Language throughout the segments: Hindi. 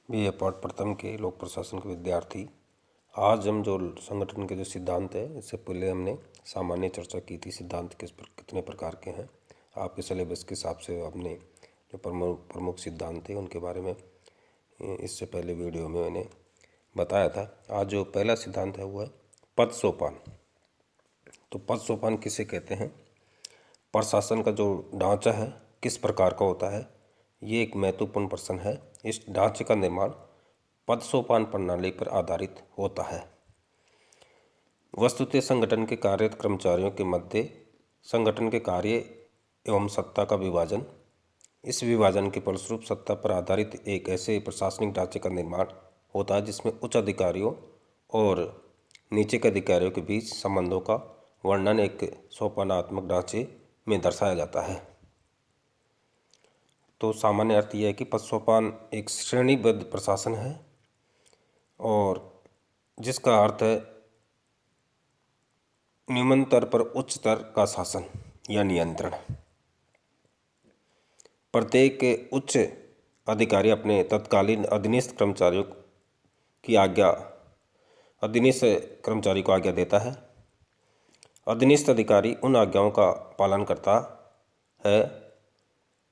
बीए पाठ प्रथम के लोक प्रशासन के विद्यार्थी। आज हम जो संगठन के जो सिद्धांत है, इससे पहले हमने सामान्य चर्चा की थी सिद्धांत कितने प्रकार के हैं। आपके सिलेबस के हिसाब से हमने जो प्रमुख सिद्धांत थे उनके बारे में इससे पहले वीडियो में मैंने बताया था। आज जो पहला सिद्धांत है वो है पद सोपान। तो पद सोपान किसे कहते हैं? प्रशासन का जो ढांचा है किस प्रकार का होता है, ये एक महत्वपूर्ण प्रश्न है। इस ढांचे का निर्माण पद सोपान प्रणाली पर आधारित होता है। वस्तुतः संगठन के कार्यरत कर्मचारियों के मध्य संगठन के कार्य एवं सत्ता का विभाजन, इस विभाजन के फलस्वरूप सत्ता पर आधारित एक ऐसे प्रशासनिक ढांचे का निर्माण होता है जिसमें उच्च अधिकारियों और नीचे के अधिकारियों के बीच संबंधों का वर्णन एक सोपानात्मक ढांचे में दर्शाया जाता है। तो सामान्य अर्थ यह है कि पद सोपान एक श्रेणीबद्ध प्रशासन है और जिसका अर्थ है निम्न स्तर पर उच्च स्तर का शासन या नियंत्रण। प्रत्येक उच्च अधिकारी अपने तत्कालीन अधीनस्थ कर्मचारियों की अधीनस्थ कर्मचारी को आज्ञा देता है। अधीनस्थ अधिकारी उन आज्ञाओं का पालन करता है।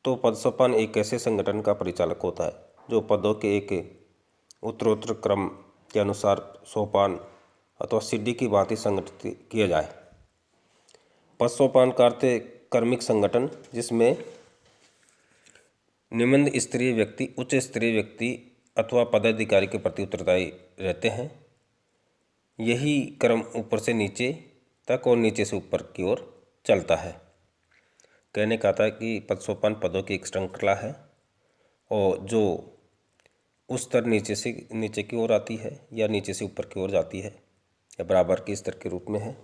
तो पद सोपान एक ऐसे संगठन का परिचालक होता है जो पदों के एक उत्तरोत्तर क्रम के अनुसार सोपान अथवा सीढ़ी की भांति संगठित किया जाए। पद सोपान का अर्थ कर्मिक संगठन जिसमें निम्न स्तरीय व्यक्ति उच्च स्तरीय व्यक्ति अथवा पदाधिकारी के प्रति उत्तरदायी रहते हैं। यही क्रम ऊपर से नीचे तक और नीचे से ऊपर की ओर चलता है। कहने का था कि पद सोपान पदों की एक श्रृंखला है और जो उस स्तर नीचे की ओर आती है या नीचे से ऊपर की ओर जाती है या बराबर के स्तर के रूप में है,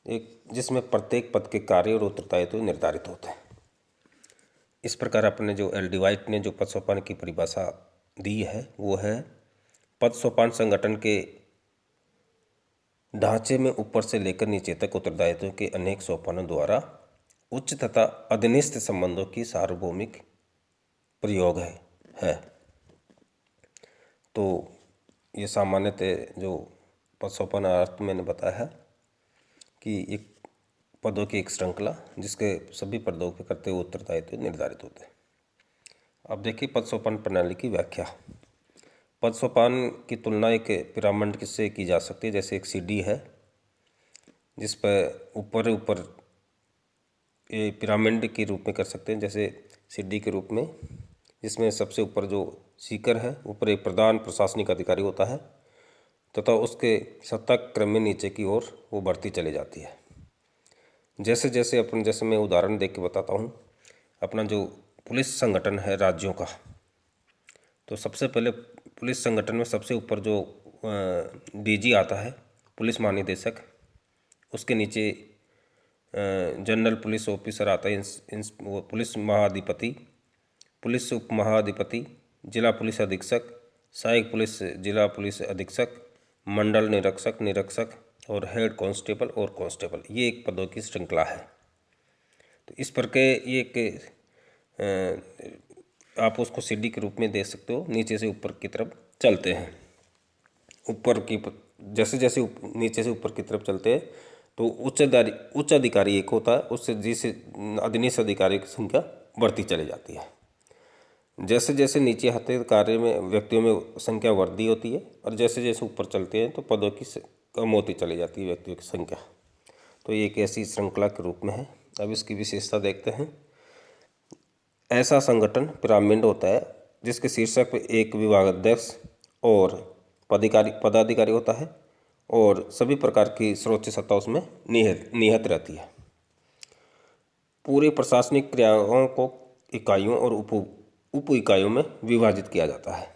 एक जिसमें प्रत्येक पद के कार्य और उत्तरदायित्व निर्धारित होते हैं। इस प्रकार अपने जो एल.डी. वाइट ने जो पद सोपान की परिभाषा दी है वो है पद सोपान संगठन के ढांचे में ऊपर से लेकर नीचे तक उत्तरदायित्व के अनेक सोपानों द्वारा उच्च तथा अधीनस्थ संबंधों की सार्वभौमिक प्रयोग है। तो ये सामान्यतः जो पद सोपान अर्थ मैंने बताया है कि एक पदों की एक श्रृंखला जिसके सभी पदों के करते हुए उत्तरदायित्व निर्धारित होते हैं। अब देखिए पद सोपान प्रणाली की व्याख्या। पद सोपान की तुलना एक पिरामिड से की जा सकती है। जैसे एक सीढ़ी है जिस पर ऊपर ये पिरामिड के रूप में कर सकते हैं, जैसे सीढ़ी के रूप में, जिसमें सबसे ऊपर जो शिखर है ऊपर एक प्रधान प्रशासनिक अधिकारी होता है तथा उसके सत्ता क्रम में नीचे की ओर वो बढ़ती चली जाती है। जैसे मैं उदाहरण देख के बताता हूँ। अपना जो पुलिस संगठन है राज्यों का, तो सबसे पहले पुलिस संगठन में सबसे ऊपर जो डीजी आता है, पुलिस महानिदेशक, उसके नीचे जनरल पुलिस ऑफिसर आता है, वो पुलिस महाधिपति, पुलिस उप महाधिपति, जिला पुलिस अधीक्षक, सहायक पुलिस जिला पुलिस अधीक्षक, मंडल निरीक्षक और हेड कांस्टेबल और कांस्टेबल। ये एक पदों की श्रृंखला है। तो इस प्रकार ये एक आप उसको सीढ़ी के रूप में दे सकते हो। नीचे से ऊपर की तरफ चलते हैं। जैसे नीचे से ऊपर की तरफ चलते हैं तो उच्च अधिकारी एक होता है, उससे जिसे अधीनस्थ अधिकारी की संख्या बढ़ती चली जाती है। जैसे जैसे नीचे आते कार्य में व्यक्तियों में संख्या वृद्धि होती है और जैसे जैसे ऊपर चलते हैं तो पदों की कम होती चली जाती है व्यक्तियों की संख्या। तो ये एक ऐसी श्रृंखला के रूप में है। अब इसकी विशेषता देखते हैं। ऐसा संगठन पिरामिड होता है जिसके शीर्षक पे एक विभागाध्यक्ष और पदाधिकारी होता है और सभी प्रकार की सर्वोच्च सत्ता उसमें निहित रहती है। पूरे प्रशासनिक क्रियाओं को इकाइयों और उप इकाइयों में विभाजित किया जाता है।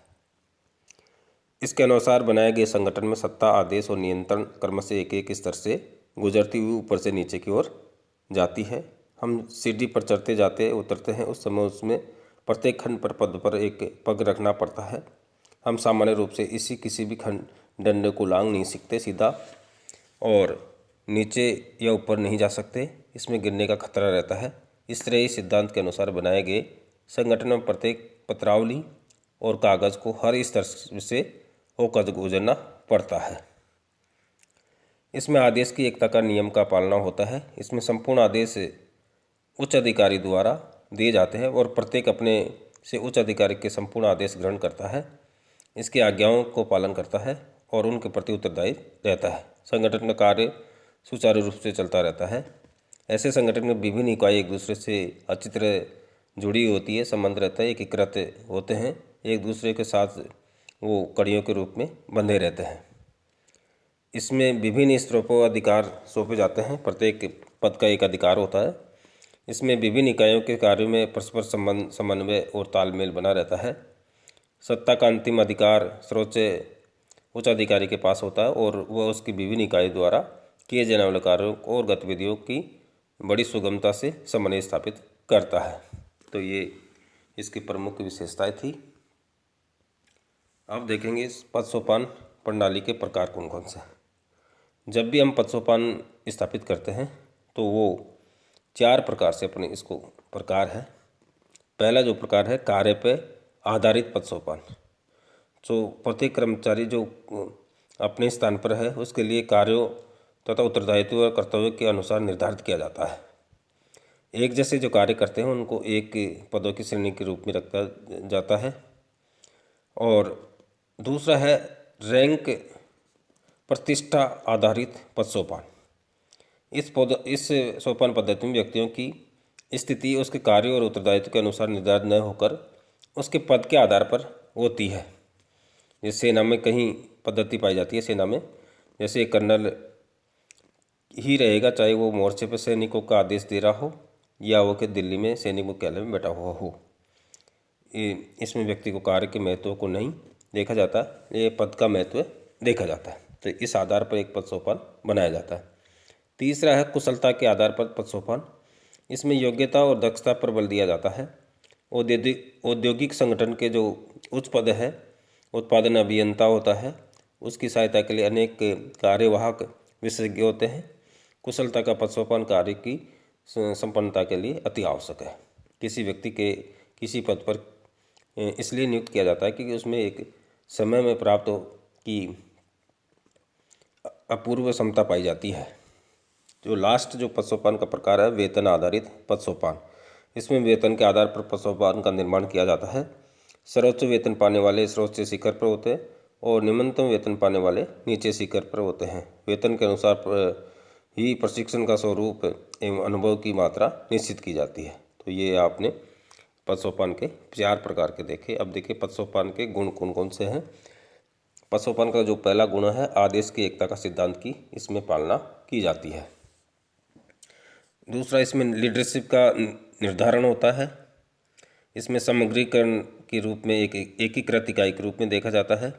इसके अनुसार बनाए गए संगठन में सत्ता, आदेश और नियंत्रण क्रमशः एक स्तर से गुजरती हुई ऊपर से नीचे की ओर जाती है। हम सीढ़ी पर चढ़ते जाते उतरते हैं, उस समय उसमें प्रत्येक खंड पर पद पर एक पग रखना पड़ता है। हम सामान्य रूप से किसी भी खंड डंडे को लांग नहीं सकते सीधा, और नीचे या ऊपर नहीं जा सकते, इसमें गिरने का खतरा रहता है। इस तरह इस सिद्धांत के अनुसार बनाए गए संगठन में प्रत्येक पत्रावली और कागज़ को हर स्तर से होकर गुजरना पड़ता है। इसमें आदेश की एकता का नियम का पालना होता है। इसमें संपूर्ण आदेश उच्च अधिकारी द्वारा दिए जाते हैं और प्रत्येक अपने से उच्च अधिकारी के संपूर्ण आदेश ग्रहण करता है, इसकी आज्ञाओं को पालन करता है और उनके प्रति उत्तरदायी रहता है। संगठन का कार्य सुचारू रूप से चलता रहता है। ऐसे संगठन में विभिन्न इकाई एक दूसरे से अच्छी तरह जुड़ी होती है, संबंध रहता है, एकीकृत होते हैं, एक दूसरे के साथ वो कड़ियों के रूप में बंधे रहते हैं। इसमें विभिन्न स्तरों पर अधिकार सौंपे जाते हैं। प्रत्येक पद का एक अधिकार होता है। इसमें विभिन्न इकाइयों के कार्यों में परस्पर संबंध, समन्वय और तालमेल बना रहता है। सत्ता का अंतिम अधिकार सर्वोच्च उच्च अधिकारी के पास होता है और वह उसकी विभिन्न इकाइयों द्वारा किए जाने वाले कार्यों और गतिविधियों की बड़ी सुगमता से समन्वय स्थापित करता है। तो ये इसकी प्रमुख विशेषताएं थी। अब देखेंगे इस पद सोपान प्रणाली के प्रकार कौन कौन से हैं। जब भी हम पद सोपान स्थापित करते हैं तो वो 4 प्रकार से अपने इसको प्रकार है। पहला जो प्रकार है कार्य पे आधारित पद सोपान। जो प्रत्येक कर्मचारी जो अपने स्थान पर है उसके लिए कार्यों तथा उत्तरदायित्व और कर्तव्य के अनुसार निर्धारित किया जाता है। एक जैसे जो कार्य करते हैं उनको एक पदों की श्रेणी के रूप में रखा जाता है। और दूसरा है रैंक प्रतिष्ठा आधारित पद सोपान। इस सोपान पद्धति में व्यक्तियों की स्थिति उसके कार्य और उत्तरदायित्व के अनुसार निर्धारित न होकर उसके पद के आधार पर होती है। जैसे सेना में कहीं पद्धति पाई जाती है, सेना में जैसे एक कर्नल ही रहेगा, चाहे वो मोर्चे पर सैनिकों का आदेश दे रहा हो या वो कि दिल्ली में सैनिक मुख्यालय में बैठा हुआ हो। इसमें व्यक्ति को कार्य के महत्व को नहीं देखा जाता, ये पद का महत्व देखा जाता है। तो इस आधार पर एक पद सोपान बनाया जाता है। तीसरा है कुशलता के आधार पर पद सोपान। इसमें योग्यता और दक्षता पर बल दिया जाता है। औद्योगिक संगठन के जो उच्च पद है उत्पादन अभियंता होता है, उसकी सहायता के लिए अनेक कार्यवाहक विशेषज्ञ होते हैं। कुशलता का पद सोपान कार्य की संपन्नता के लिए अति आवश्यक है। किसी व्यक्ति के किसी पद पर इसलिए नियुक्त किया जाता है क्योंकि उसमें एक समय में प्राप्त हो की अपूर्व क्षमता पाई जाती है। जो लास्ट जो पद सोपान का प्रकार है वेतन आधारित पद सोपान। इसमें वेतन के आधार पर पद सोपान का निर्माण किया जाता है। सर्वोच्च वेतन पाने वाले सर्वोच्च शिखर पर होते हैं और निम्नतम वेतन पाने वाले नीचे शिखर पर होते हैं। वेतन के अनुसार ही प्रशिक्षण का स्वरूप एवं अनुभव की मात्रा निश्चित की जाती है। तो ये आपने पद सोपान के 4 प्रकार के देखे। अब देखिए पद सोपान के गुण कौन कौन से हैं। पद सोपान का जो पहला गुण है आदेश की एकता का सिद्धांत की इसमें पालना की जाती है। दूसरा इसमें लीडरशिप का निर्धारण होता है। इसमें सामग्रीकरण के रूप में एक एकीकृत इकाई के रूप में देखा जाता है।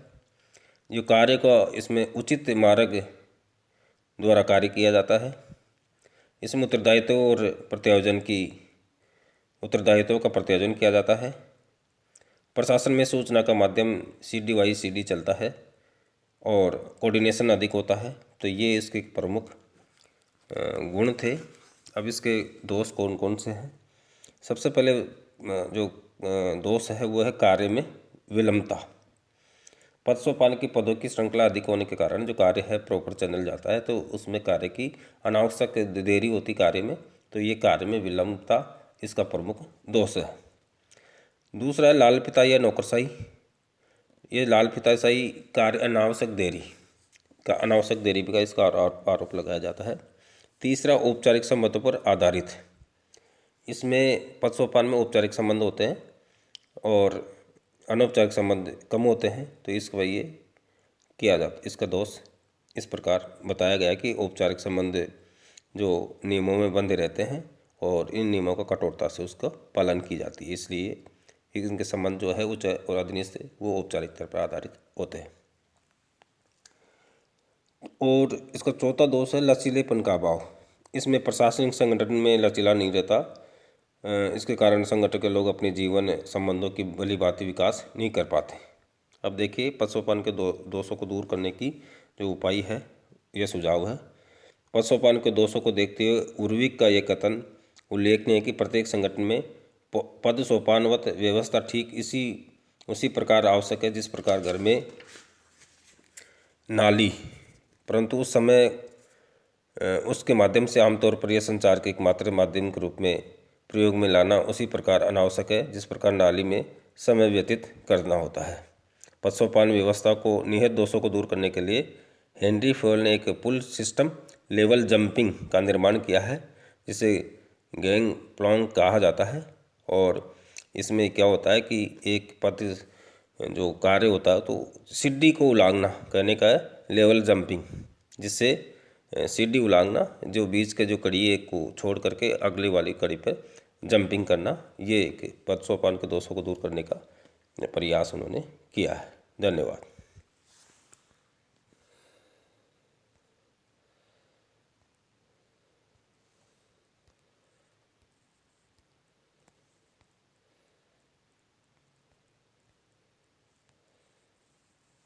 जो कार्य का इसमें उचित मार्ग द्वारा कार्य किया जाता है। इसमें उत्तरदायित्वों का प्रत्यायोजन किया जाता है। प्रशासन में सूचना का माध्यम CD चलता है और कोऑर्डिनेशन अधिक होता है। तो ये इसके प्रमुख गुण थे। अब इसके दोष कौन कौन से हैं। सबसे पहले जो दोष है वो है कार्य में विलंबता। पद सोपान की पदों की श्रृंखला अधिक होने के कारण जो कार्य है प्रॉपर चैनल जाता है तो उसमें कार्य की अनावश्यक देरी होती कार्य में, तो ये कार्य में विलंबता इसका प्रमुख दोष है। दूसरा है लालफिता या नौकरशाही। ये लालफिताशाही कार्य अनावश्यक देरी का इसका आरोप लगाया जाता है। तीसरा औपचारिक संबंधों पर आधारित। इसमें पद सोपान में औपचारिक संबंध होते हैं और अनौपचारिक संबंध कम होते हैं, तो इसका ये किया जाता। इसका दोष इस प्रकार बताया गया कि औपचारिक संबंध जो नियमों में बंधे रहते हैं और इन नियमों का कठोरता से उसका पालन की जाती है, इसलिए इनके संबंध जो है उच्च और अधीनस्थ वो औपचारिकता पर आधारित होते हैं। और इसका चौथा दोष है लचीलेपन का अभाव। इसमें प्रशासनिक संगठन में लचीला नहीं रहता। इसके कारण संगठन के लोग अपने जीवन संबंधों की भली भांति विकास नहीं कर पाते। अब देखिए पद सोपान के दोषों को दूर करने की जो उपाय है यह सुझाव है। पद सोपान के दोषों को देखते हुए उर्विक का यह कथन उल्लेखनीय है कि प्रत्येक संगठन में पद सोपानवत व्यवस्था ठीक इसी उसी प्रकार आवश्यक है जिस प्रकार घर में नाली, परंतु उस समय उसके माध्यम से आमतौर पर यह संचार के एकमात्र माध्यम के रूप में प्रयोग में लाना उसी प्रकार अनावश्यक है जिस प्रकार नाली में समय व्यतीत करना होता है। पशुपालन व्यवस्था को निहित दोषों को दूर करने के लिए हेनरी फॉयल ने एक पुल सिस्टम लेवल जंपिंग का निर्माण किया है, जिसे गैंग प्लॉन्ग कहा जाता है। और इसमें क्या होता है कि एक पद जो कार्य होता है तो सीढ़ी को उलांघना कहने का है लेवल जंपिंग, जिससे सीढ़ी उलांघना जो बीच के जो कड़ी है को छोड़ करके अगले वाली कड़ी पर जंपिंग करना, ये पशुपालन के दोषों को दूर करने का प्रयास उन्होंने किया है। धन्यवाद।